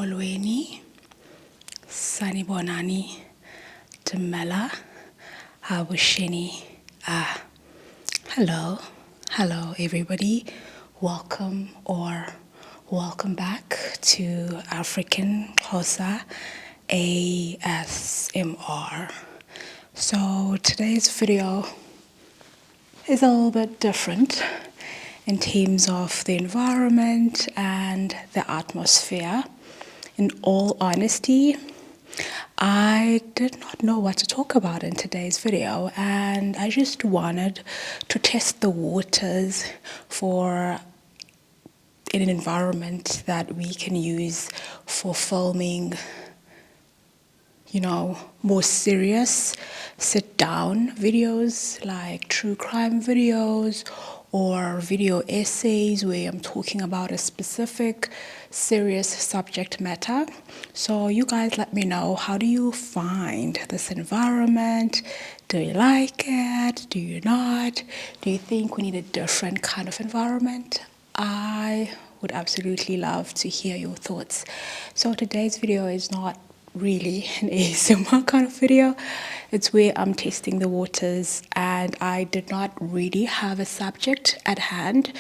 Molweni, Sanibonani, Dumela, Habushini. Hello everybody. Welcome back to African Xhosa ASMR. So today's video is a little bit different in terms of the environment and the atmosphere. In all honesty, I did not know what to talk about in today's video, and I just wanted to test the waters for an environment that we can use for filming, more serious sit-down videos like true crime videos or video essays where I'm talking about a specific serious subject matter. So you guys let me know, how do you find this environment? Do you like it? Do you not? Do you think we need a different kind of environment? I would absolutely love to hear your thoughts. So today's video is not really an ASMR kind of video. It's where I'm testing the waters, and I did not really have a subject at hand,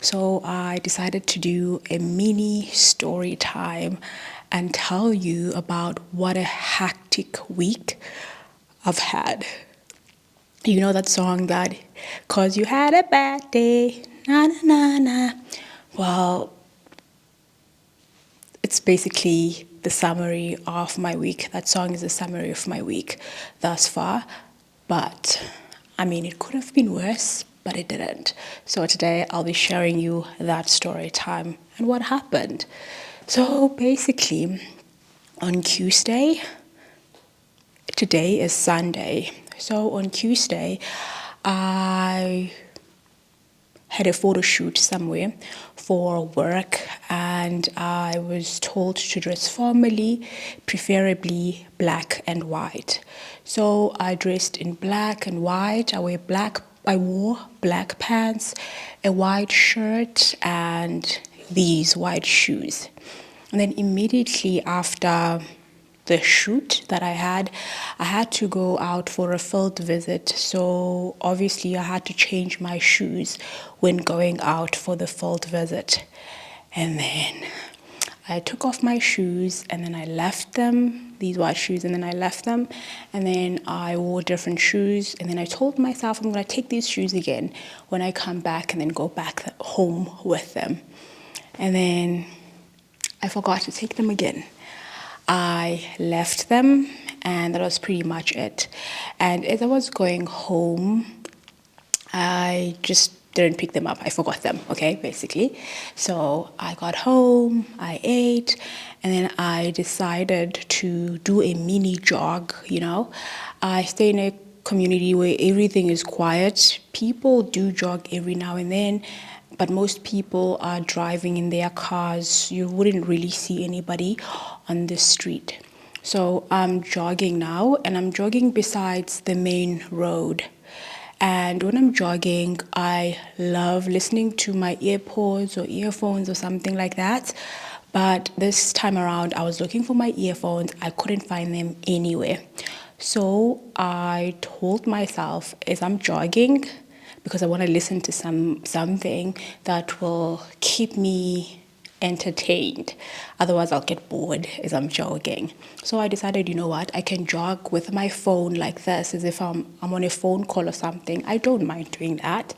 so I decided to do a mini story time and tell you about what a hectic week I've had. You know that song that, 'cause you had a bad day, na na na na. Well, it's basically the summary of my week. That song is a summary of my week thus far. But, it could have been worse, but it didn't. So today I'll be sharing you that story time and what happened. So basically, on Tuesday, today is Sunday. So on Tuesday, I had a photo shoot somewhere for work, and I was told to dress formally, preferably black and white. So I dressed in black and white. I wore black pants, a white shirt, and these white shoes. And then immediately after the shoot that I had to go out for a field visit. So obviously I had to change my shoes when going out for the field visit. And then I took off my shoes, and then I left them, these white shoes, and then I left them, and then I wore different shoes, and then I told myself I'm going to take these shoes again when I come back and then go back home with them. And then I forgot to take them again. I left them, and that was pretty much it. And as I was going home, I just didn't pick them up. I forgot them, okay, basically. So I got home, I ate, and then I decided to do a mini jog, I stay in a community where everything is quiet. People do jog every now and then, but most people are driving in their cars. You wouldn't really see anybody on the street. So I'm jogging now, and I'm jogging besides the main road. And when I'm jogging, I love listening to my earpods or earphones or something like that. But this time around, I was looking for my earphones. I couldn't find them anywhere. So I told myself, as I'm jogging, because I want to listen to something that will keep me entertained. Otherwise, I'll get bored as I'm jogging. So I decided, you know what, I can jog with my phone like this, as if I'm on a phone call or something. I don't mind doing that,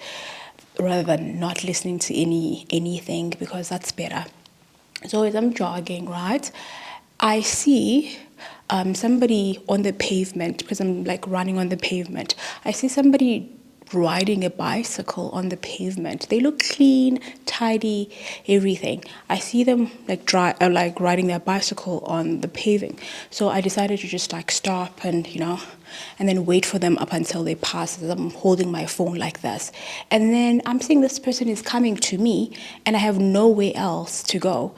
rather than not listening to anything, because that's better. So as I'm jogging, right, I see somebody on the pavement, because I'm like running on the pavement. I see somebody riding a bicycle on the pavement. They look clean, tidy, everything. I see them like riding their bicycle on the paving. So I decided to just stop and then wait for them up until they pass. I'm holding my phone like this, and then I'm seeing this person is coming to me, and I have nowhere else to go,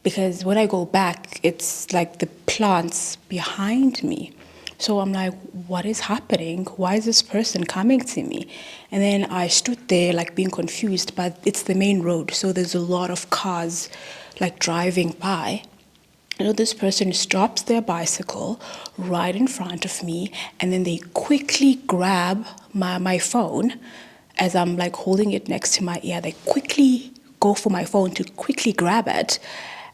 because when I go back, it's like the plants behind me. So I'm like, what is happening? Why is this person coming to me? And then I stood there being confused, but it's the main road, so there's a lot of cars driving by. This person stops their bicycle right in front of me, and then they quickly grab my phone as I'm like holding it next to my ear. They quickly go for my phone to quickly grab it.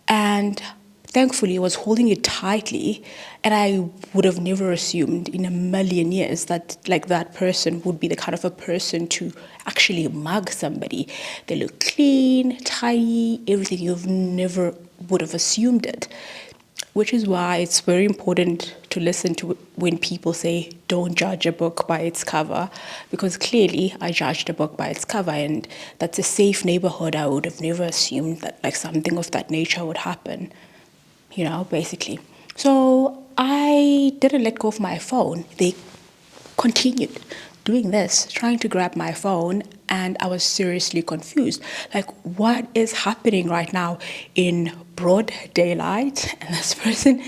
And thankfully, I was holding it tightly, and I would have never assumed in a million years that like that person would be the kind of a person to actually mug somebody. They look clean, tidy, everything. You've never would have assumed it. Which is why it's very important to listen to when people say, don't judge a book by its cover, because clearly I judged a book by its cover, and that's a safe neighborhood. I would have never assumed that like something of that nature would happen, basically. So I didn't let go of my phone. They continued doing this, trying to grab my phone, and I was seriously confused. Like, what is happening right now in broad daylight? And this person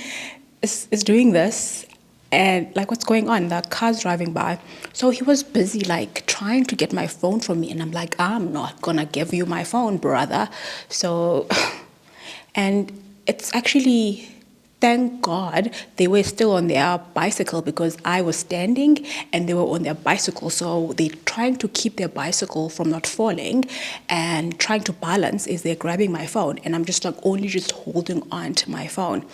is doing this, and like, what's going on? The car's driving by. So he was busy, like, trying to get my phone from me, and I'm like, I'm not gonna give you my phone, brother. So, and it's actually, thank God they were still on their bicycle, because I was standing and they were on their bicycle. So they're trying to keep their bicycle from not falling and trying to balance as they're grabbing my phone. And I'm just like only just holding on to my phone.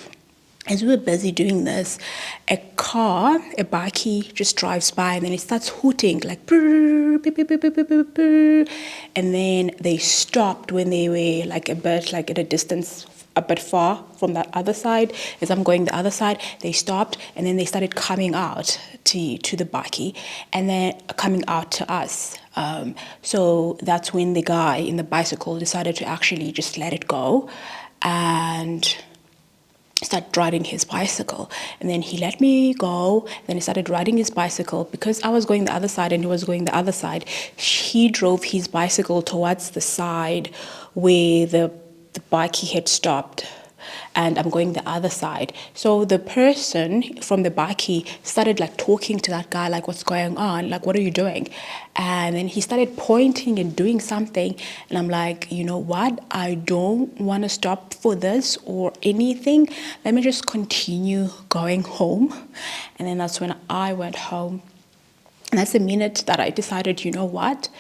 As we were busy doing this, a bikie just drives by, and then it starts hooting like brrr, beep, beep, beep, beep, beep, beep, beep. And then they stopped when they were like a bit like at a distance a bit far from that other side. As I'm going the other side, they stopped, and then they started coming out to the bikie, and then coming out to us. So that's when the guy in the bicycle decided to actually just let it go and start riding his bicycle. And then he let me go. Then he started riding his bicycle. Because I was going the other side and he was going the other side, he drove his bicycle towards the side where the bikie had stopped, and I'm going the other side. So the person from the bikie started like talking to that guy, like, what's going on? Like, what are you doing? And then he started pointing and doing something. And I'm like, you know what? I don't want to stop for this or anything. Let me just continue going home. And then that's when I went home. And that's the minute that I decided, you know what?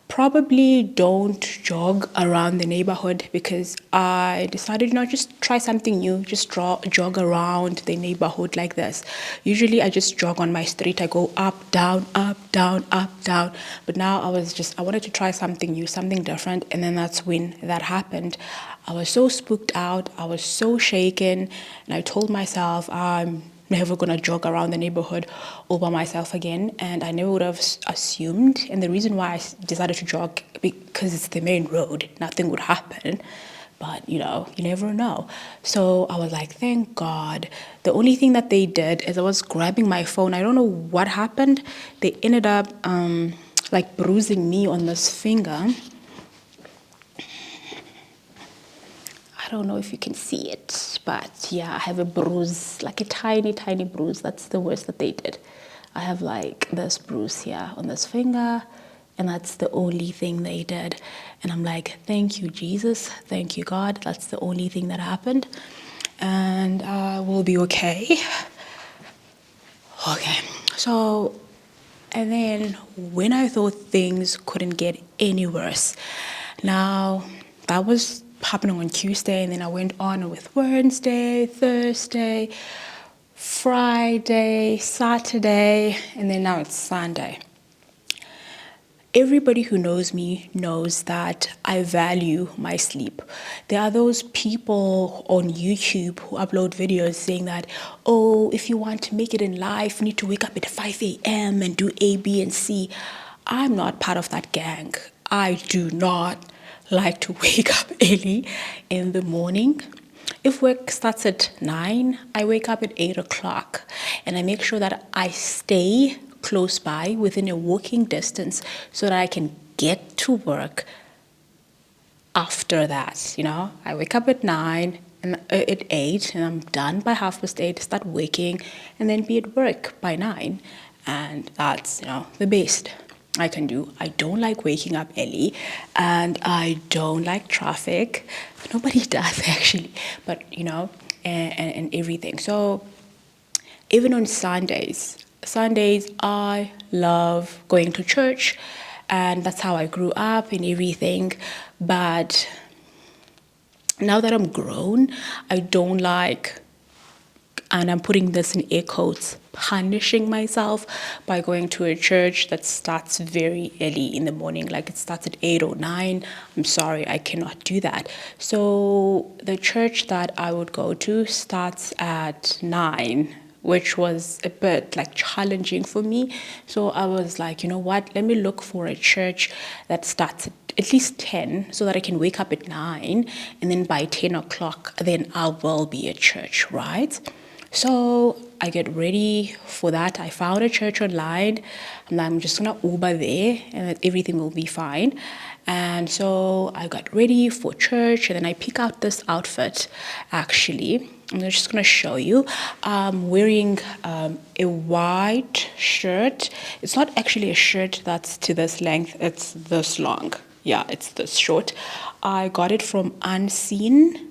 Probably don't jog around the neighborhood, because I decided, just try something new. Just jog around the neighborhood like this. Usually I just jog on my street. I go up, down, up, down, up, down. But now I wanted to try something new, something different. And then that's when that happened. I was so spooked out. I was so shaken. And I told myself, I'm never gonna jog around the neighborhood all by myself again, and I never would have assumed. And the reason why I decided to jog, because it's the main road, nothing would happen. But you never know. So I was like, thank God. The only thing that they did is I was grabbing my phone. I don't know what happened. They ended up like bruising me on this finger. I don't know if you can see it, but yeah, I have a bruise, like a tiny, tiny bruise. That's the worst that they did. I have like this bruise here on this finger, and that's the only thing they did. And I'm like, thank you, Jesus. Thank you, God. That's the only thing that happened. And we'll be okay. Okay, so, and then when I thought things couldn't get any worse, now that was happening on Tuesday, and then I went on with Wednesday, Thursday, Friday, Saturday, and then now it's Sunday. Everybody who knows me knows that I value my sleep. There are those people on YouTube who upload videos saying that, oh, if you want to make it in life, you need to wake up at 5 a.m. and do A, B, and C. I'm not part of that gang. I do not like to wake up early in the morning. If work starts at 9, I wake up at 8 o'clock, and I make sure that I stay close by within a walking distance so that I can get to work after that. I wake up at 9 and at 8, and I'm done by 8:30, start working, and then be at work by 9. And that's, the best I can do. I don't like waking up early, and I don't like traffic. Nobody does actually, but and everything. So even on Sundays I love going to church, and that's how I grew up and everything. But now that I'm grown, I don't like, and I'm putting this in air quotes, punishing myself by going to a church that starts very early in the morning, like it starts at 8 or 9. I'm sorry, I cannot do that. So the church that I would go to starts at 9, which was a bit like challenging for me. So I was like, you know what, let me look for a church that starts at least 10 so that I can wake up at 9, and then by 10 o'clock then I will be at church, right? So I get ready for that. I found a church online, and I'm just gonna Uber there and everything will be fine. And so I got ready for church, and then I pick out this outfit. Actually, I'm just gonna show you. I'm wearing a white shirt. It's not actually a shirt that's to this length, it's this long. Yeah, it's this short. I got it from Unseen.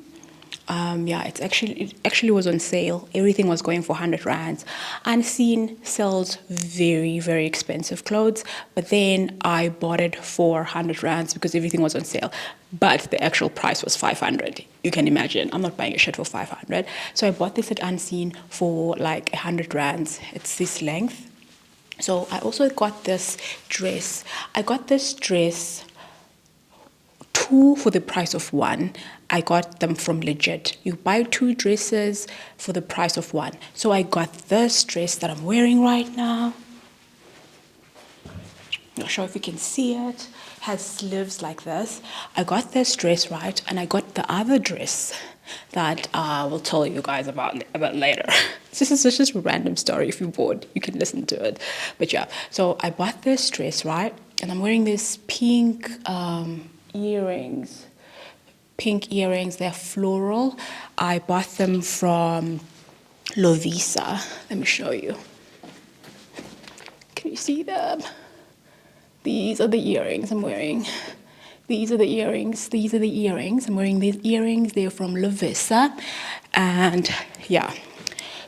Yeah, it actually was on sale. Everything was going for 100 rands. Unseen sells very, very expensive clothes, but then I bought it for 100 rands because everything was on sale. But the actual price was 500. You can imagine, I'm not buying a shirt for 500. So I bought this at Unseen for like 100 rands. It's this length. So I also got this dress. I got this dress two for the price of one. I got them from Legit. You buy two dresses for the price of one. So I got this dress that I'm wearing right now. Not sure if you can see it. Has sleeves like this. I got this dress, right, and I got the other dress that I will tell you guys about later. This is just a random story. If you're bored, you can listen to it. But yeah, so I bought this dress, right, and I'm wearing this pink earrings. They're floral. I bought them from Lovisa. Let me show you. Can you see them? These are the earrings I'm wearing. These are the earrings. I'm wearing these earrings. They're from Lovisa. And yeah,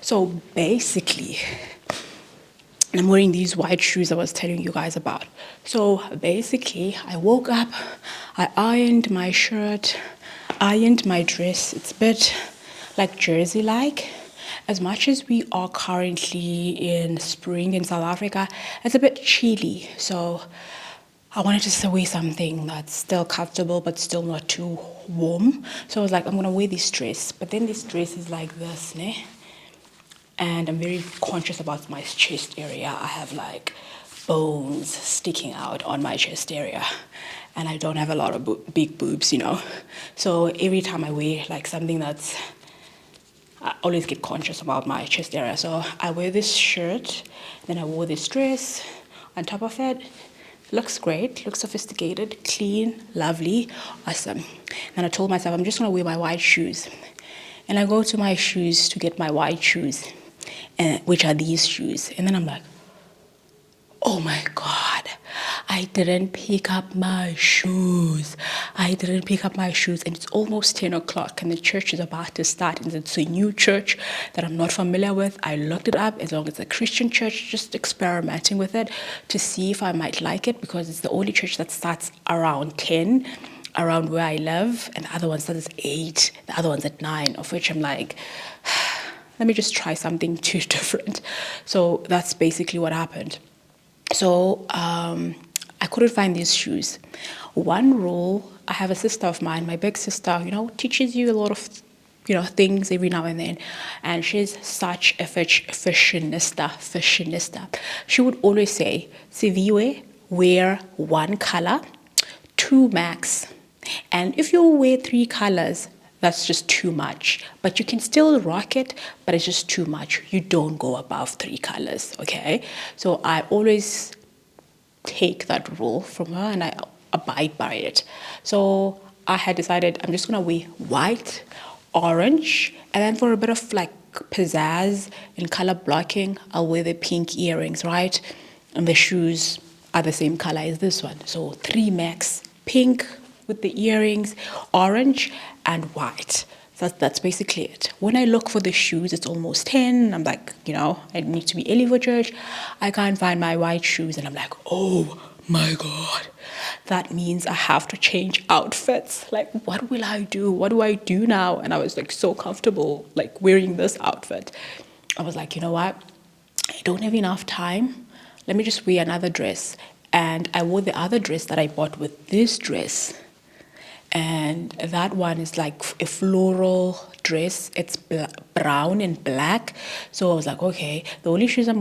so basically, I'm wearing these white shoes I was telling you guys about. So basically, I woke up, I ironed my shirt, ironed my dress. It's a bit like jersey-like. As much as we are currently in spring in South Africa, it's a bit chilly. So I wanted to wear something that's still comfortable but still not too warm. So I was like, I'm gonna wear this dress. But then this dress is like this, ne? And I'm very conscious about my chest area. I have like bones sticking out on my chest area, and I don't have a lot of big boobs, you know. So every time I wear like something I always get conscious about my chest area. So I wear this shirt, then I wore this dress on top of it. Looks great, looks sophisticated, clean, lovely, awesome. And I told myself I'm just gonna wear my white shoes. And I go to my shoes to get my white shoes, which are these shoes. And then I'm like, oh my God, I didn't pick up my shoes. And it's almost 10 o'clock and the church is about to start. And it's a new church that I'm not familiar with. I looked it up, as long as it's a Christian church, just experimenting with it to see if I might like it, because it's the only church that starts around 10, around where I live, and the other one starts at 8, the other one's at 9, of which I'm like, let me just try something too different. So that's basically what happened. So I couldn't find these shoes. One rule, I have a sister of mine, my big sister, you know, teaches you a lot of, you know, things every now and then. And she's such a fashionista. She would always say, Siviwe, wear one color, 2 max. And if you wear 3 colors, that's just too much. But you can still rock it, but it's just too much. You don't go above 3 colors, okay? So I always take that rule from her and I abide by it. So I had decided I'm just gonna wear white, orange, and then for a bit of like pizzazz and color blocking, I'll wear the pink earrings, right? And the shoes are the same color as this one. So 3 max, pink with the earrings, orange and white. So that's basically it. When I look for the shoes, it's almost 10. I'm like, I need to be early for church. I can't find my white shoes. And I'm like, oh my God. That means I have to change outfits. Like, what will I do? What do I do now? And I was like so comfortable, like wearing this outfit. I was like, you know what? I don't have enough time. Let me just wear another dress. And I wore the other dress that I bought with this dress. And that one is like a floral dress. It's brown and black. So I was like, okay, the only shoes I'm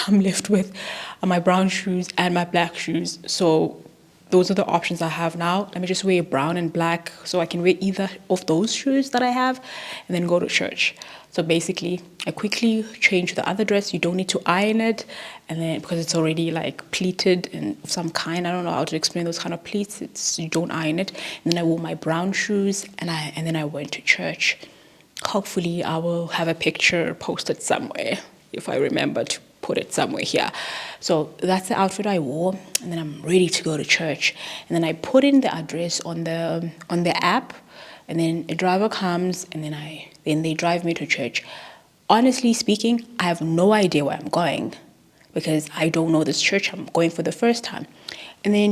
left with are my brown shoes and my black shoes. So those are the options I have now. Let me just wear brown and black so I can wear either of those shoes that I have and then go to church. So basically, I quickly change the other dress. You don't need to iron it, and then because it's already like pleated and of some kind. I don't know how to explain those kind of pleats. You don't iron it. And then I wore my brown shoes, and then I went to church. Hopefully, I will have a picture posted somewhere if I remember to put it somewhere here. So that's the outfit I wore, and then I'm ready to go to church. And then I put in the address on the app, and then a driver comes, and then they drive me to church. Honestly speaking, I have no idea where I'm going because I don't know this church. I'm going for the first time. And then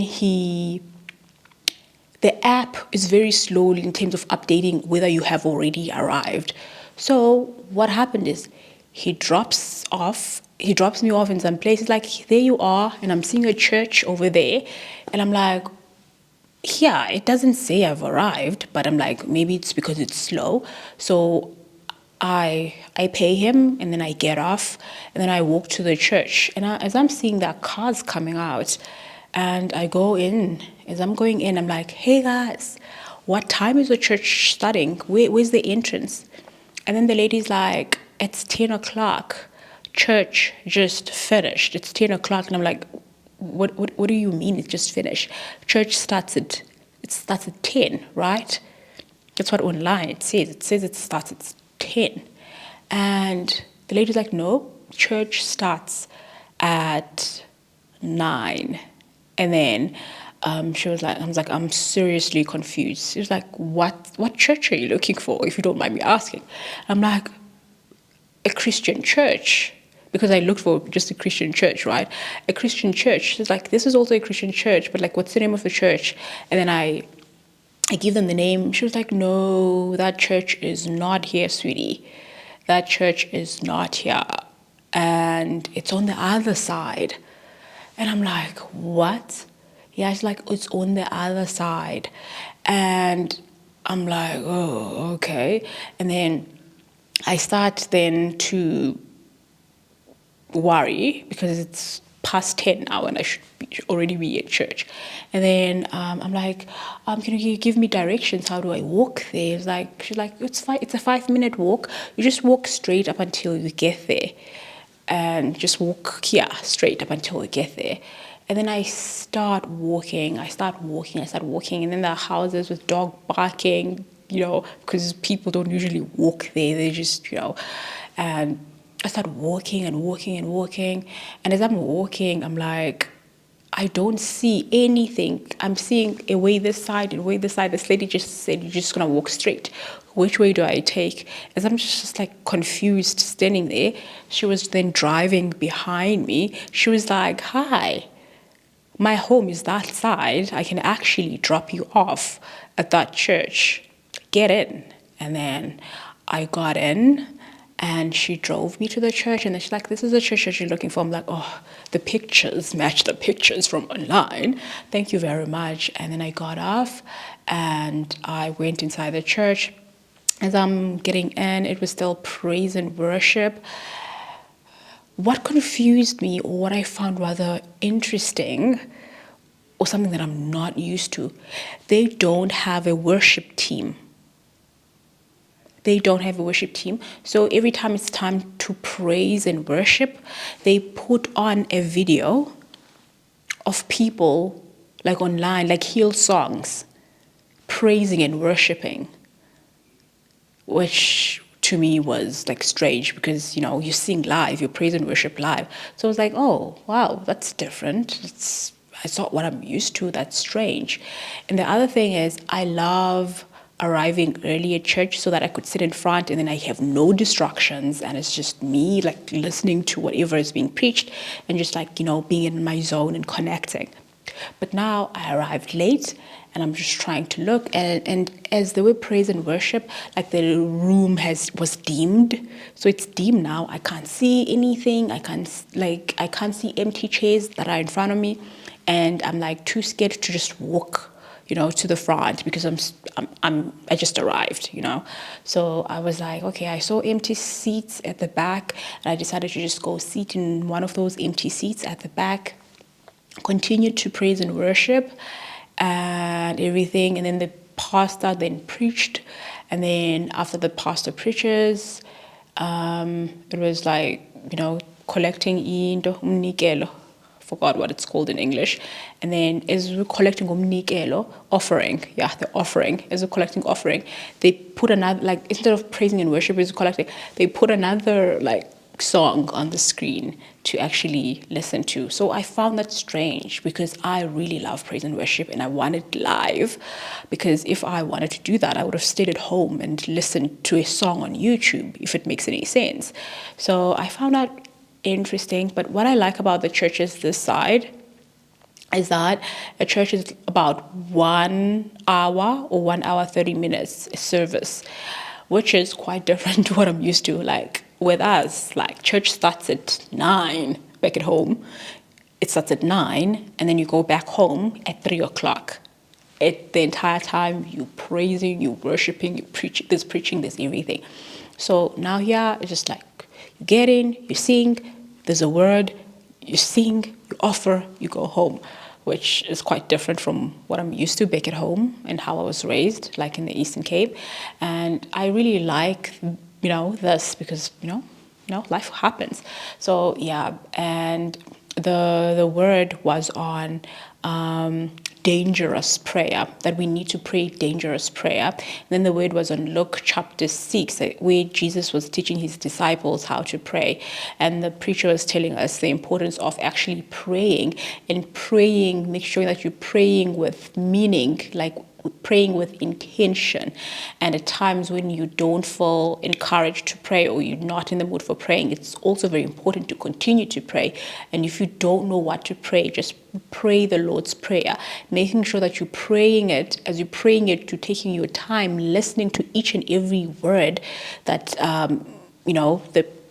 the app is very slow in terms of updating whether you have already arrived. So what happened is he drops me off in some places like, there you are, and I'm seeing a church over there. And I'm like, yeah, it doesn't say I've arrived, but I'm like, maybe it's because it's slow. So I pay him, and then I get off, and then I walk to the church. And as I'm seeing that cars coming out, and I go in, as I'm going in, I'm like, hey guys, what time is the church starting? Where's the entrance? And then the lady's like, it's 10 o'clock. Church just finished. It's 10 o'clock. And I'm like, what do you mean it just finished? Church starts at 10, right? That's what online it says. It says it starts at 10. And the lady's like, no, church starts at 9. And then she was like, I was like, I'm seriously confused. She was like, what church are you looking for, if you don't mind me asking? I'm like, a Christian church. Because I looked for just a Christian church, right? A Christian church. She's like, this is also a Christian church, but like, what's the name of the church? And then I give them the name. She was like, no, that church is not here, sweetie. That church is not here. And it's on the other side. And I'm like, what? Yeah, she's like, it's on the other side. And I'm like, oh, okay. And then I start then to worry because it's past 10 now and I should already be at church. And then I'm like, can you give me directions? How do I walk there? She's like, it's a 5-minute walk. You just walk straight up until you get there. And just walk here straight up until we get there. And then I start walking. And then there are houses with dog barking, because people don't usually walk there. They just, and I start walking and walking and walking. And as I'm walking, I'm like, I don't see anything. I'm seeing a way this side and way this side. This lady just said, you're just going to walk straight. Which way do I take? As I'm just like confused standing there, she was then driving behind me. She was like, hi, my home is that side. I can actually drop you off at that church. Get in. And then I got in. And she drove me to the church, and then she's like, this is the church that you're looking for. I'm like, oh, the pictures match the pictures from online. Thank you very much. And then I got off, and I went inside the church. As I'm getting in, it was still praise and worship. What confused me, or what I found rather interesting, or something that I'm not used to, they don't have a worship team. They don't have a worship team. So every time it's time to praise and worship, they put on a video of people like online, like Hillsongs, praising and worshiping, which to me was like strange because, you sing live, you praise and worship live. So I was like, oh, wow, that's different. It's not what I'm used to. That's strange. And the other thing is I love arriving early at church so that I could sit in front and then I have no distractions and it's just me like listening to whatever is being preached and just like, being in my zone and connecting. But now I arrived late and I'm just trying to look and as there were praise and worship, like the room was dimmed. So it's dim now. I can't see anything. I can't see empty chairs that are in front of me. And I'm like too scared to just walk, to the front because I just arrived, So I was like, okay, I saw empty seats at the back and I decided to just go sit in one of those empty seats at the back, continued to praise and worship and everything. And then the pastor then preached. And then after the pastor preaches, it was like, collecting into umnikelo. Forgot what it's called in English. And then as we're collecting umnikelo, offering, the offering, as we're collecting offering, they put another, like instead of praising and worship as we're collecting, they put another like song on the screen to actually listen to. So I found that strange because I really love praise and worship and I want it live, because if I wanted to do that, I would have stayed at home and listened to a song on YouTube, if it makes any sense. So I found that interesting. But what I like about the churches this side is that a church is about 1 hour or 1 hour 30 minutes service, which is quite different to what I'm used to. Like with us, like church starts at 9 back at home. It starts at 9 and then you go back home at 3 o'clock. The entire time you praising, you worshiping, you preach, there's preaching, there's everything. So now here it's just like you get in, you sing, there's a word, you sing, you offer, you go home, which is quite different from what I'm used to back at home and how I was raised, like in the Eastern Cape. And I really like, this because, life happens. So yeah, and the word was on dangerous prayer, that we need to pray dangerous prayer. And then the word was on Luke chapter 6, where Jesus was teaching his disciples how to pray. And the preacher was telling us the importance of actually praying, and praying, make sure that you're praying with meaning, like praying with intention. And at times when you don't feel encouraged to pray or you're not in the mood for praying, it's also very important to continue to pray. And if you don't know what to pray, just pray the Lord's Prayer, making sure that you're praying it, as you're praying it, to taking your time, listening to each and every word that,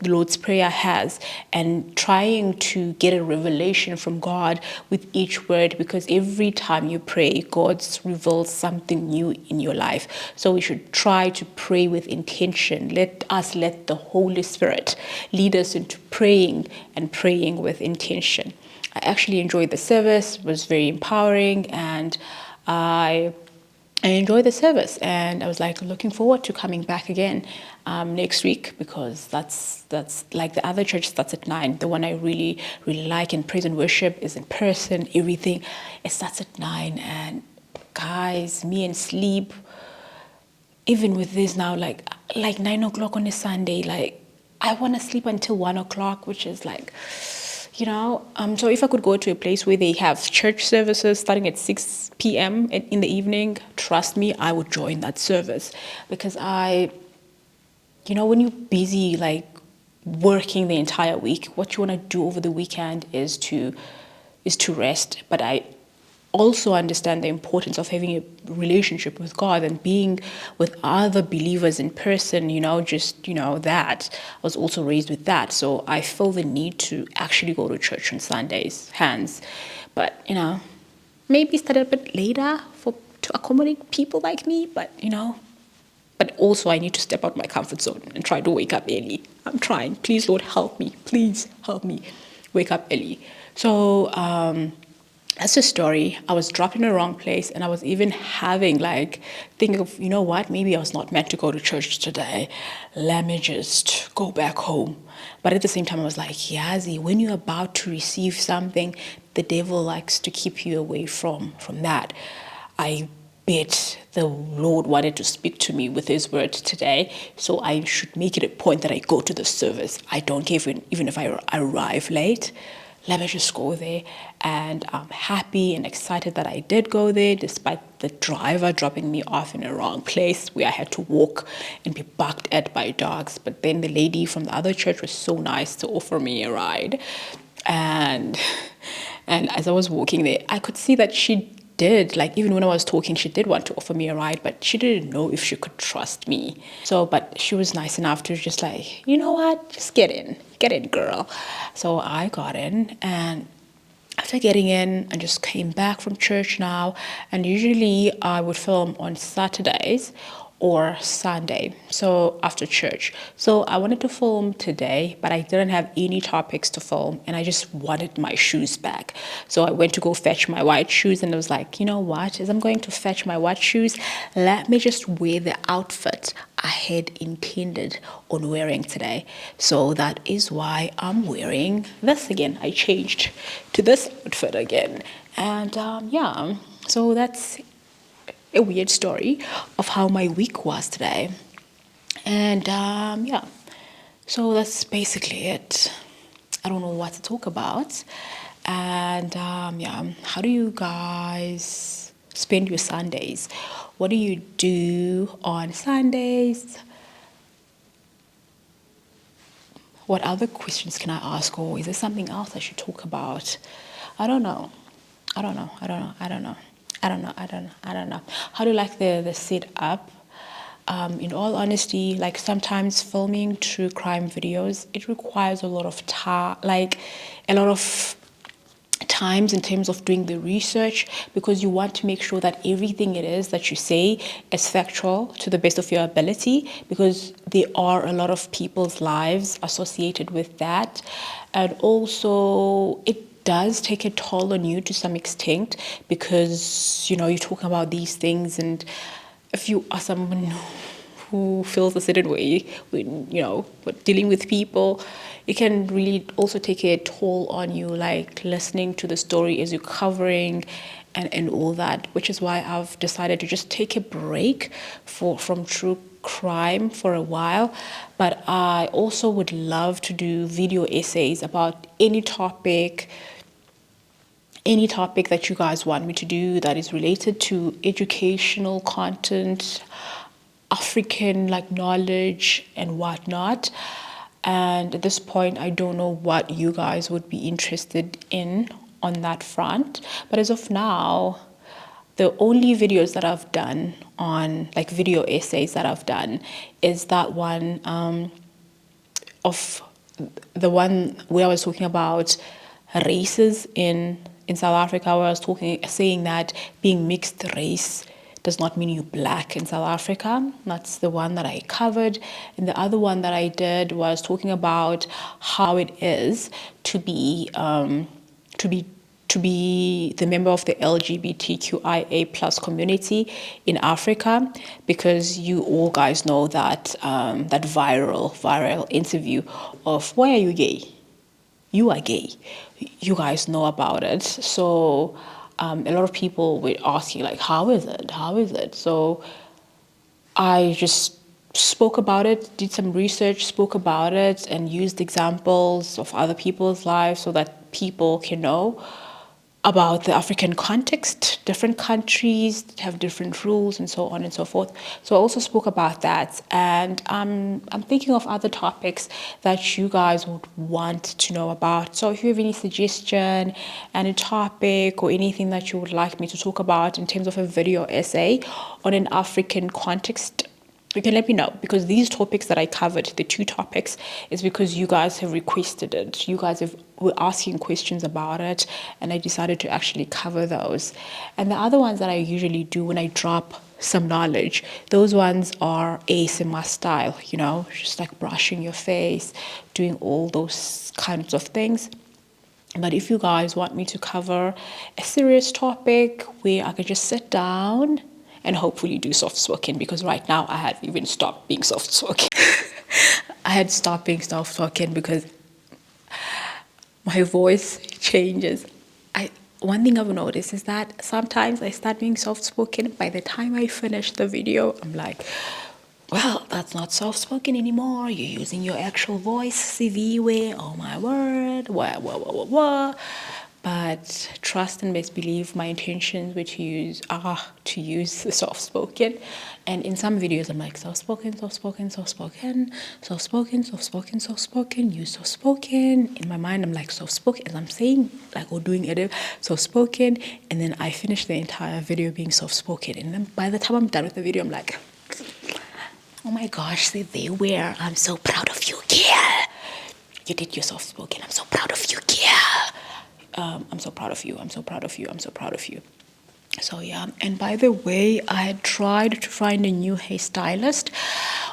the Lord's Prayer has, and trying to get a revelation from God with each word, because every time you pray, God reveals something new in your life. So we should try to pray with intention. Let the Holy Spirit lead us into praying, and praying with intention. I actually enjoyed the service. It was very empowering, and I enjoyed the service, and I was like looking forward to coming back again next week, because that's like the other church starts at 9. The one I really like in praise and worship is in person, everything. It starts at 9, and guys, me and sleep, even with this now, like 9 o'clock on a Sunday, like I want to sleep until 1 o'clock, which is like, so if I could go to a place where they have church services starting at 6 p.m. in the evening, trust me, I would join that service, because when you're busy, like working the entire week, what you want to do over the weekend is to rest. But I also understand the importance of having a relationship with God and being with other believers in person, that. I was also raised with that. So I feel the need to actually go to church on Sundays, But, maybe start a bit later to accommodate people like me, but also I need to step out my comfort zone and try to wake up early. I'm trying. Please, Lord, help me. Please help me wake up early. So, that's the story. I was dropped in the wrong place, and I was even thinking of, what, maybe I was not meant to go to church today. Let me just go back home. But at the same time, I was like, Yazi, when you're about to receive something, the devil likes to keep you away from that. I bet the Lord wanted to speak to me with his word today, so I should make it a point that I go to the service. I don't care even if I arrive late. let me just go there. And I'm happy and excited that I did go there, despite the driver dropping me off in a wrong place where I had to walk and be barked at by dogs. But then the lady from the other church was so nice to offer me a ride. And as I was walking there, I could see that she did, like, even when I was talking, she did want to offer me a ride, but she didn't know if she could trust me. So, but she was nice enough to just like, you know what, just get in, girl. So I got in, and after getting in, I just came back from church now, and usually I would film on Saturdays or Sunday, so after church. So I wanted to film today, but I didn't have any topics to film, and I just wanted my shoes back. So I went to go fetch my white shoes, and I was like, you know what, as I'm going to fetch my white shoes, let me just wear the outfit I had intended on wearing today. So that is why I'm wearing this again. I changed to this outfit again. And yeah, so that's a weird story of how my week was today. And yeah, so that's basically it. I don't know what to talk about. And yeah, how do you guys spend your Sundays? What do you do on Sundays? What other questions can I ask? Or is there something else I should talk about? I don't know. I don't know. I don't know. I don't know. I don't know. I don't know. I don't know. How do you like the setup? In all honesty, like sometimes filming true crime videos, it requires a lot of time, like a lot of times in terms of doing the research, because you want to make sure that everything it is that you say is factual to the best of your ability, because there are a lot of people's lives associated with that. And also it does take a toll on you to some extent, because you know you're talking about these things, and if you are someone who feels a certain way when dealing with people, it can really also take a toll on you, like listening to the story as you're covering and all that, which is why I've decided to just take a break from true crime for a while. But I also would love to do video essays about any topic that you guys want me to do that is related to educational content, African like knowledge and whatnot. And at this point, I don't know what you guys would be interested in on that front. But as of now, the only videos that I've done on, like video essays that I've done, is that one of the one where I was talking about races in South Africa, where I was saying that being mixed race does not mean you're black in South Africa. That's the one that I covered. And the other one that I did was talking about how it is to be the member of the LGBTQIA plus community in Africa, because you all guys know that that viral interview of why are you gay? You are gay. You guys know about it. So a lot of people were asking, like, how is it? How is it? So I just spoke about it, did some research, spoke about it, and used examples of other people's lives so that people can know about the African context. Different countries have different rules and so on and so forth. So I also spoke about that, and I'm thinking of other topics that you guys would want to know about. So if you have any suggestion, any topic or anything that you would like me to talk about in terms of a video essay on an African context, you can let me know, because these topics that I covered, the two topics, is because you guys have requested it. You guys were asking questions about it, and I decided to actually cover those. And the other ones that I usually do when I drop some knowledge, those ones are ASMR style, just like brushing your face, doing all those kinds of things. But if you guys want me to cover a serious topic where I can just sit down and hopefully do soft spoken, because right now I had even stopped being soft spoken. I had stopped being soft spoken because my voice changes. One thing I've noticed is that sometimes I start being soft spoken. By the time I finish the video, I'm like, well, that's not soft-spoken anymore. You're using your actual voice, CV way. Oh my word, wah. But trust and best believe my intentions were to use the soft-spoken. And in some videos, I'm like soft-spoken, soft-spoken, soft-spoken, soft-spoken, soft-spoken, soft-spoken, use soft-spoken. In my mind, I'm like soft-spoken, as I'm saying, like, or doing it, soft-spoken. And then I finish the entire video being soft-spoken. And then by the time I'm done with the video, I'm like, oh my gosh, they were. I'm so proud of you, girl. You did your soft spoken. I'm so proud of you, girl. I'm so proud of you. I'm so proud of you. I'm so proud of you. So yeah, and by the way, I had tried to find a new hairstylist.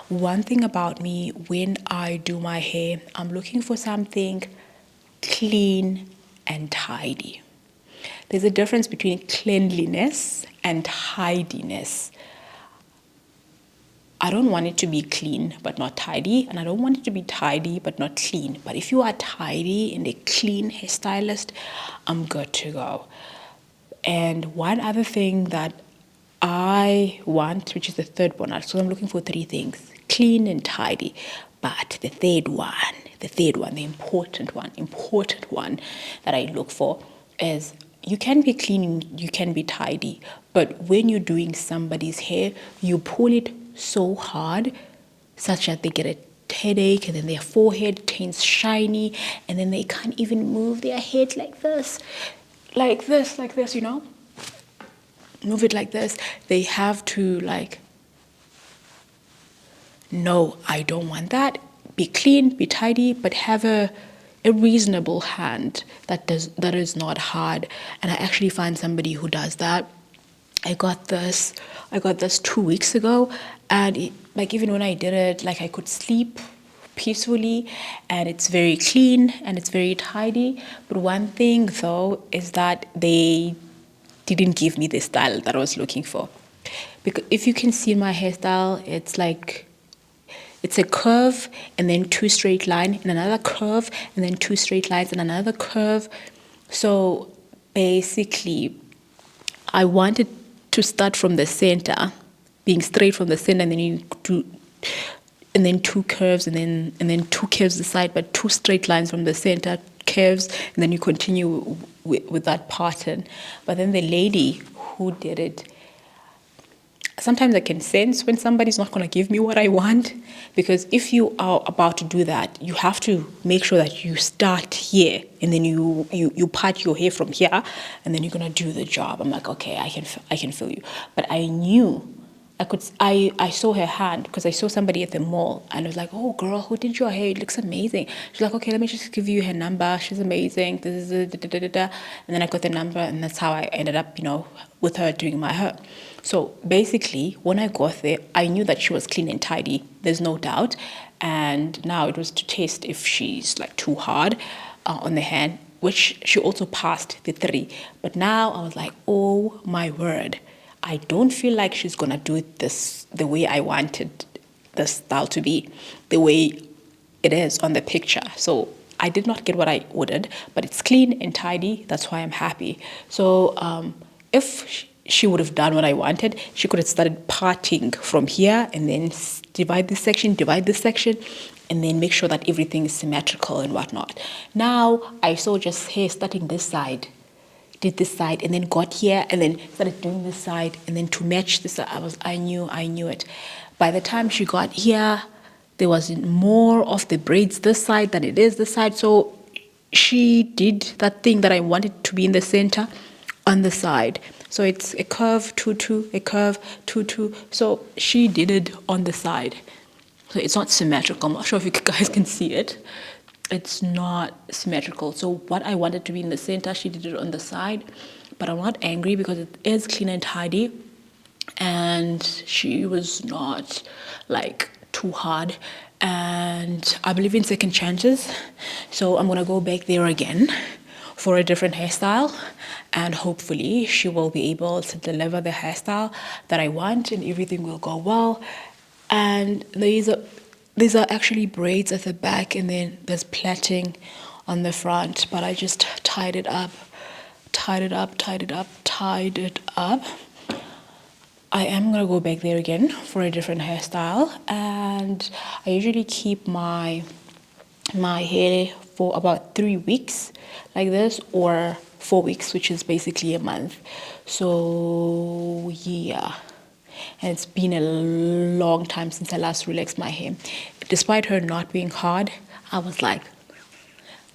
One thing about me, when I do my hair, I'm looking for something clean and tidy. There's a difference between cleanliness and tidiness. I don't want it to be clean but not tidy, and I don't want it to be tidy but not clean. But if you are tidy and a clean hairstylist, I'm good to go. And one other thing that I want, which is the third one, so I'm looking for three things: clean and tidy. But the third one, the important one that I look for is, you can be clean, you can be tidy, but when you're doing somebody's hair, you pull it so hard such that they get a headache, and then their forehead turns shiny, and then they can't even move their head like this, move it like this. They have to, like, no, I don't want that. Be clean, be tidy, but have a reasonable hand that is not hard. And I actually find somebody who does that. I got this 2 weeks ago, and like, even when I did it, like, I could sleep peacefully, and it's very clean and it's very tidy. But one thing though is that they didn't give me the style that I was looking for. Because if you can see my hairstyle, it's a curve and then two straight lines, and another curve and then two straight lines and another curve. So basically, I wanted to start from the center, being straight from the center, and then you do, and then two curves, and then two curves aside, but two straight lines from the center, curves, and then you continue with that pattern. But then the lady who did it, sometimes I can sense when somebody's not going to give me what I want, because if you are about to do that, you have to make sure that you start here, and then you part your hair from here, and then you're going to do the job. I'm like, okay, I can feel you. But I knew I saw her hand, because I saw somebody at the mall, and I was like, oh girl, who did your hair? It looks amazing. She's like, okay, let me just give you her number. She's amazing. This is and then I got the number, and that's how I ended up, with her doing my hair. So basically, when I got there, I knew that she was clean and tidy. There's no doubt. And now it was to test if she's like too hard on the hand, which she also passed the 3. But now I was like, oh my word, I don't feel like she's gonna do it the way I wanted the style to be, the way it is on the picture. So I did not get what I ordered, but it's clean and tidy. That's why I'm happy. So if she would have done what I wanted, she could have started parting from here, and then divide this section, and then make sure that everything is symmetrical and whatnot. Now I saw just hair starting this side, did this side, and then got here, and then started doing this side, and then to match this, I knew it. By the time she got here, there was more of the braids this side than it is this side. So she did that thing that I wanted to be in the center on the side. So it's a curve, 2-2, a curve, 2-2. So she did it on the side. So it's not symmetrical. I'm not sure if you guys can see it. It's not symmetrical. So what I wanted to be in the center, she did it on the side. But I'm not angry, because it is clean and tidy. And she was not like too hard. And I believe in second chances. So I'm going to go back there again for a different hairstyle, and hopefully she will be able to deliver the hairstyle that I want, and everything will go well. And these are actually braids at the back, and then there's plaiting on the front, but I just tied it up. I am gonna go back there again for a different hairstyle, and I usually keep my hair for about 3 weeks like this, or 4 weeks, which is basically a month. So yeah, and it's been a long time since I last relaxed my hair. Despite her not being hard, I was like,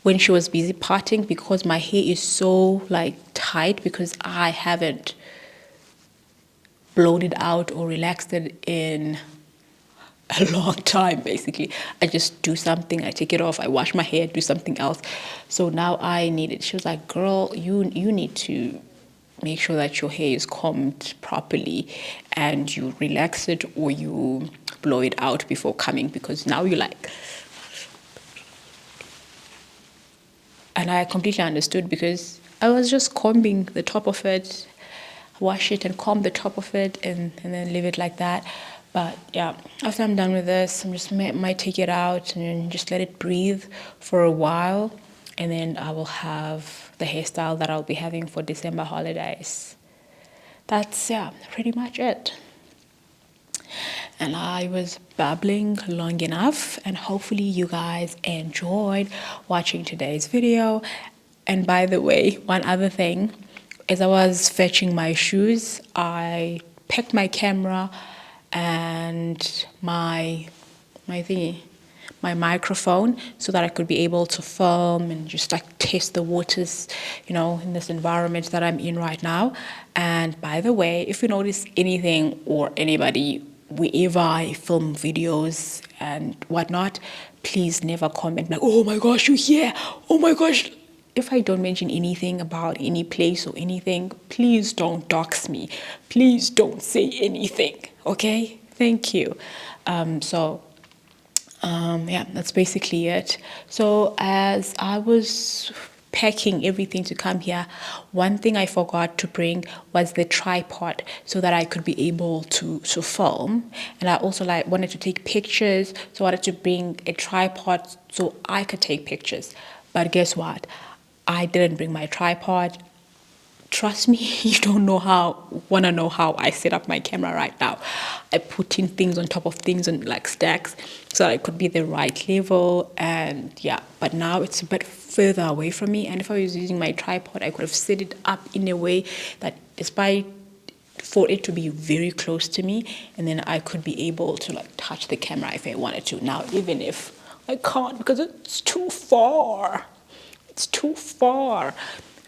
when she was busy parting, because my hair is so like tight because I haven't blown it out or relaxed it in a long time. Basically, I just do something, I take it off, I wash my hair, do something else. So now I need it. She was like, girl, you need to make sure that your hair is combed properly and you relax it or you blow it out before coming, because now you're like, and I completely understood, because I was just combing the top of it, wash it and comb the top of it, and then leave it like that. But yeah, after I'm done with this, I'm just might take it out and just let it breathe for a while, and then I will have the hairstyle that I'll be having for December holidays. That's, yeah, pretty much it. And I was babbling long enough, and hopefully you guys enjoyed watching today's video. And by the way, one other thing, as I was fetching my shoes, I packed my camera and my thingy, my microphone, so that I could be able to film and just like test the waters, in this environment that I'm in right now. And by the way, if you notice anything or anybody, wherever I film videos and whatnot, please never comment like, oh my gosh, you here? Oh my gosh. If I don't mention anything about any place or anything, please don't dox me. Please don't say anything, okay? Thank you. Yeah, that's basically it. So as I was packing everything to come here, one thing I forgot to bring was the tripod, so that I could be able to film. And I also wanted to take pictures, so I wanted to bring a tripod so I could take pictures. But guess what? I didn't bring my tripod. Trust me, you don't want to know how I set up my camera right now. I put in things on top of things and like stacks, so that it could be the right level. And yeah, but now it's a bit further away from me. And if I was using my tripod, I could have set it up in a way that, despite for it to be very close to me, and then I could be able to like touch the camera if I wanted to. Now, even if I can't, because it's too far. It's too far.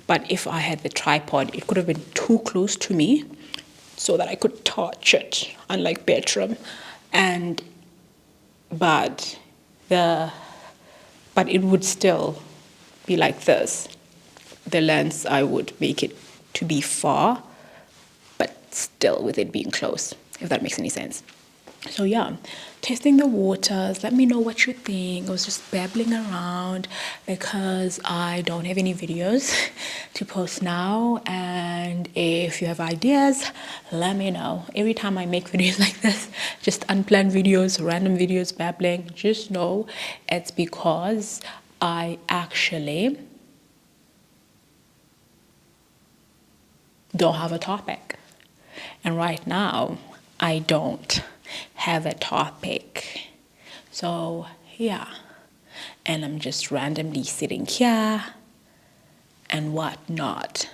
But if I had the tripod, it could have been too close to me so that I could touch it, unlike bedroom. But it would still be like this. The lens, I would make it to be far, but still with it being close, if that makes any sense. So yeah, testing the waters. Let me know what you think. I was just babbling around because I don't have any videos to post now. And if you have ideas, let me know. Every time I make videos like this, just unplanned videos, random videos, babbling, just know it's because I actually don't have a topic. And right now, I don't have a topic. So yeah, and I'm just randomly sitting here and whatnot.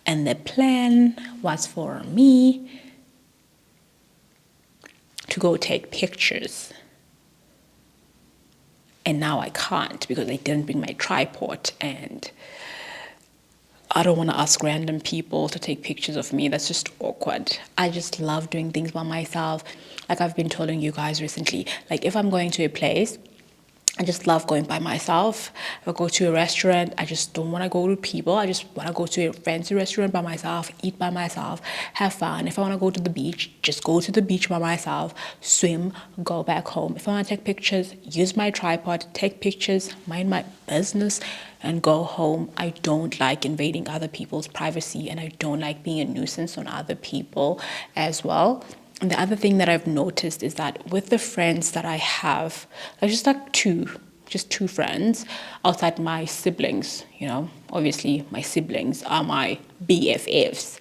And the plan was for me to go take pictures. And now I can't because I didn't bring my tripod, and I don't want to ask random people to take pictures of me. That's just awkward. I just love doing things by myself. Like I've been telling you guys recently, like if I'm going to a place, I just love going by myself. If I go to a restaurant, I just don't want to go with people. I just want to go to a fancy restaurant by myself, eat by myself, have fun. If I want to go to the beach, just go to the beach by myself, swim, go back home. If I want to take pictures, use my tripod, take pictures, mind my business, and go home. I don't like invading other people's privacy, and I don't like being a nuisance on other people as well. And the other thing that I've noticed is that with the friends that I have, there's just like two just two friends outside my siblings, Obviously, my siblings are my BFFs,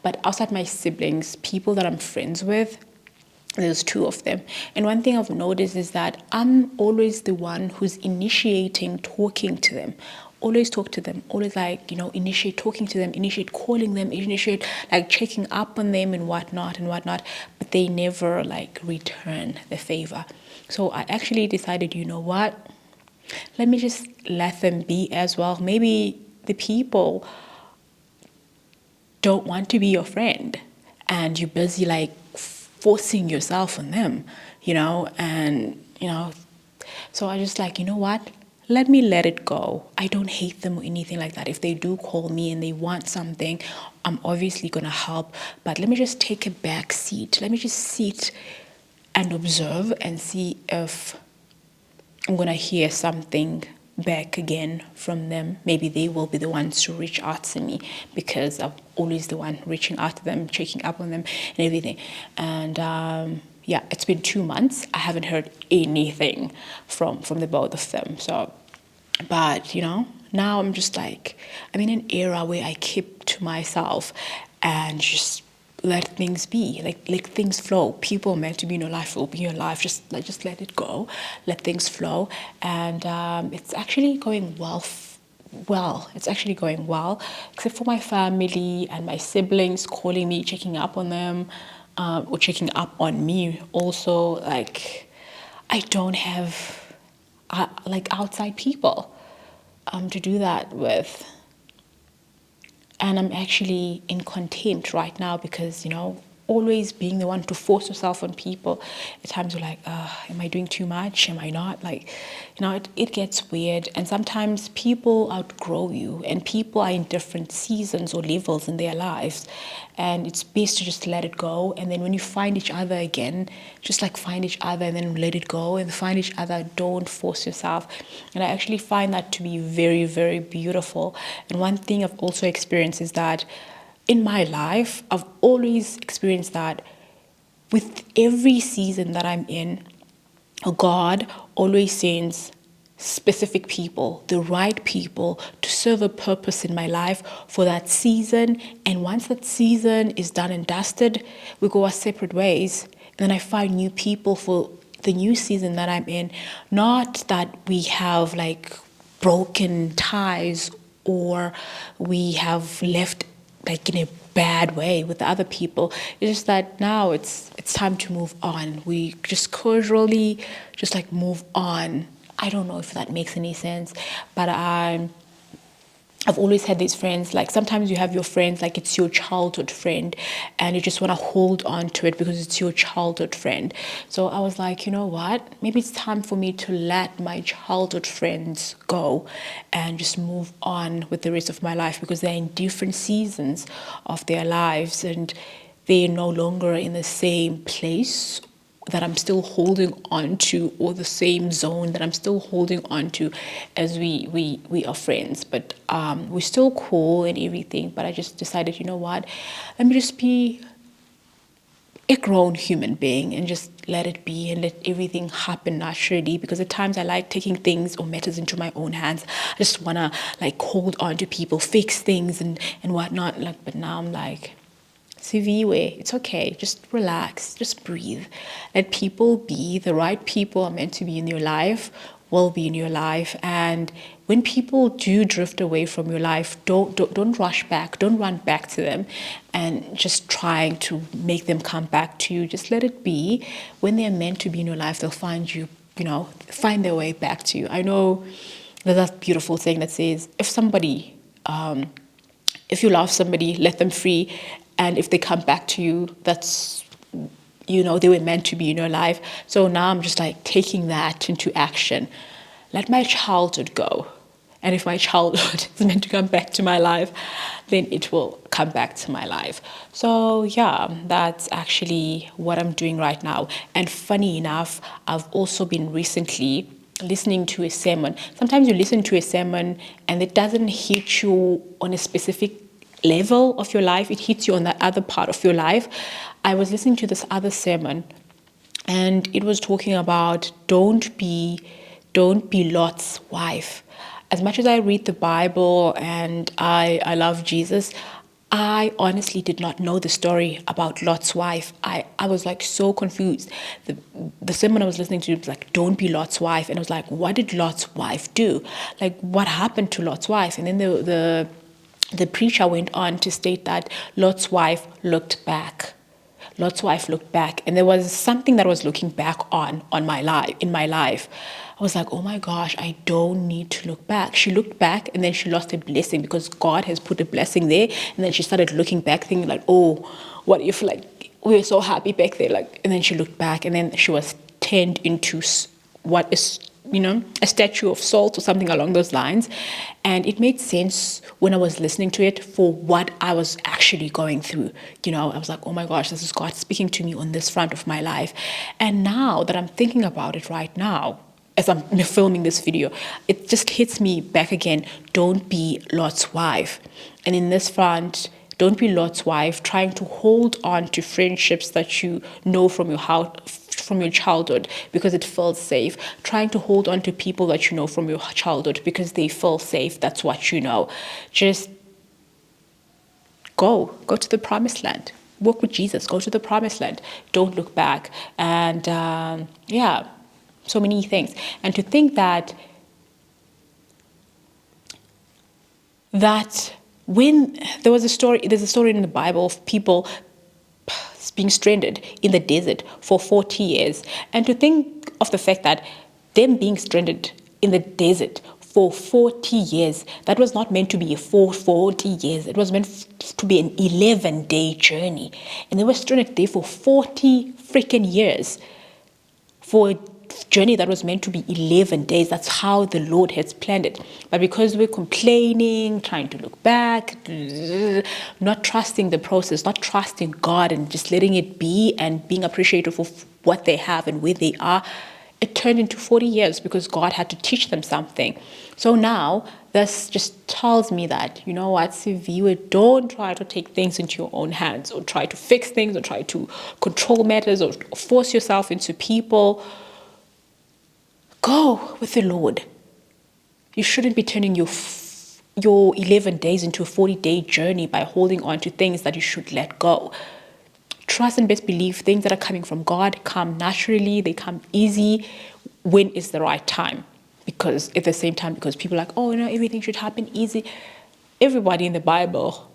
But outside my siblings, people that I'm friends with, there's two of them. And one thing I've noticed is that I'm always the one who's initiating talking to them. Always talk to them. Always initiate talking to them, initiate calling them, initiate checking up on them and whatnot. But they never return the favor. So I actually decided, you know what? Let me just let them be as well. Maybe the people don't want to be your friend and you're busy forcing yourself on them, so I just you know what? Let me let it go. I don't hate them or anything like that. If they do call me and they want something, I'm obviously going to help. But let me just take a back seat. Let me just sit and observe and see if I'm going to hear something back again from them. Maybe they will be the ones to reach out to me because I'm always the one reaching out to them, checking up on them and everything. And it's been 2 months. I haven't heard anything from the both of them. So, but now I'm just I'm in an era where I keep to myself and just let things be, let things flow. People are meant to be in your life, will be in your life. Just let it go, let things flow, and it's actually going well. It's actually going well, except for my family and my siblings calling me, checking up on them, or checking up on me. Also, I don't have outside people to do that with. And I'm actually in contempt right now because, always being the one to force yourself on people. At times you're am I doing too much? Am I not? It gets weird. And sometimes people outgrow you and people are in different seasons or levels in their lives. And it's best to just let it go. And then when you find each other again, just find each other and then let it go and find each other. Don't force yourself. And I actually find that to be very, very beautiful. And one thing I've also experienced is that in my life, I've always experienced that with every season that I'm in, God always sends specific people, the right people, to serve a purpose in my life for that season. And once that season is done and dusted, we go our separate ways. And then I find new people for the new season that I'm in. Not that we have broken ties or we have left in a bad way with the other people. It's just that now it's time to move on. We just casually just move on. I don't know if that makes any sense, but I've always had these friends, sometimes you have your friends, it's your childhood friend and you just want to hold on to it because it's your childhood friend. So I was you know what? Maybe it's time for me to let my childhood friends go and just move on with the rest of my life because they're in different seasons of their lives and they're no longer in the same place that I'm still holding on to, or the same zone that I'm still holding on to as we are friends. But we're still cool and everything. But I just decided, you know what? Let me just be a grown human being and just let it be and let everything happen naturally, because at times I like taking things or matters into my own hands. I just want to hold on to people, fix things and whatnot. But now I'm Siviwe, it's okay. Just relax. Just breathe. Let people be. The right people are meant to be in your life, will be in your life. And when people do drift away from your life, don't rush back. Don't run back to them and just trying to make them come back to you. Just let it be. When they're meant to be in your life, they'll find you, find their way back to you. I know there's that beautiful thing that says, if you love somebody, let them free. And if they come back to you, that's, they were meant to be in your life. So now I'm just taking that into action. Let my childhood go. And if my childhood is meant to come back to my life, then it will come back to my life. So yeah, that's actually what I'm doing right now. And funny enough, I've also been recently listening to a sermon. Sometimes you listen to a sermon and it doesn't hit you on a specific level of your life, it hits you on that other part of your life. I was listening to this other sermon and it was talking about don't be don't be Lot's wife. As much as I read the Bible and I love Jesus, I honestly did not know the story about Lot's wife. I was like so confused. The sermon I was listening to was like, don't be Lot's wife. And I was like, what did Lot's wife do? Like, what happened to Lot's wife? And then the preacher went on to state that Lot's wife looked back. Lot's wife looked back, and there was something that was looking back on my life, in my life. I was like, oh my gosh, I don't need to look back. She looked back, and then she lost a blessing because God has put a blessing there. And then she started looking back, thinking like, oh, what if like we were so happy back there, like. And then she looked back, and then she was turned into what is, a statue of salt or something along those lines. And it made sense when I was listening to it for what I was actually going through. I was like, oh my gosh, this is God speaking to me on this front of my life. And now that I'm thinking about it right now, as I'm filming this video, it just hits me back again. Don't be Lot's wife. And in this front, don't be Lot's wife, trying to hold on to friendships that you know from your childhood because it feels safe. Trying to hold on to people that you know from your childhood because they feel safe. That's what you know. Just go to the promised land. Walk with Jesus. Go to the promised land. Don't look back. And so many things. And to think that when there's a story in the Bible of people being stranded in the desert for 40 years. And to think of the fact that them being stranded in the desert for 40 years, that was not meant to be 40 years. It was meant to be an 11-day journey. And they were stranded there for 40 freaking years for a journey that was meant to be 11 days. That's how the Lord has planned it. But because we're complaining, trying to look back, not trusting the process, not trusting God and just letting it be and being appreciative of what they have and where they are, it turned into 40 years because God had to teach them something. So now this just tells me that, you know what, Siviwe, don't try to take things into your own hands or try to fix things or try to control matters or force yourself into people. Go with the Lord. You shouldn't be turning your 11 days into a 40-day journey by holding on to things that you should let go. Trust and best believe things that are coming from God come naturally, they come easy when it's the right time. Because at the same time, because people are like, oh, everything should happen easy. Everybody in the Bible,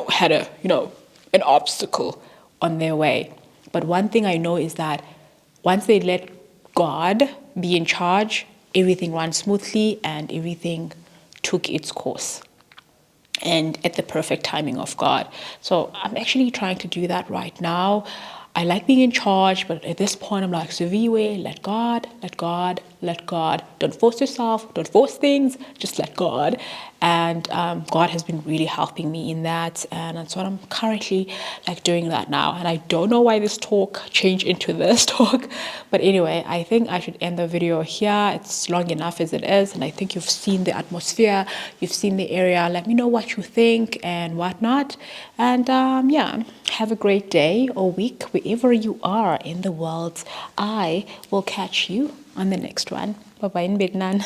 had an obstacle on their way. But one thing I know is that once they let God be in charge, everything ran smoothly and everything took its course and at the perfect timing of God. So I'm actually trying to do that right now. I like being in charge, but at this point I'm like, Siviwe, let God, let God, let God. Don't force yourself, don't force things, just let God. And God has been really helping me in that, and that's what I'm currently doing that now. And I don't know why this talk changed into this talk, but anyway, I think I should end the video here. It's long enough as it is, and I think you've seen the atmosphere, you've seen the area. Let me know what you think and whatnot. And have a great day or week wherever you are in the world. I will catch you on the next one. Bye bye in Vietnam.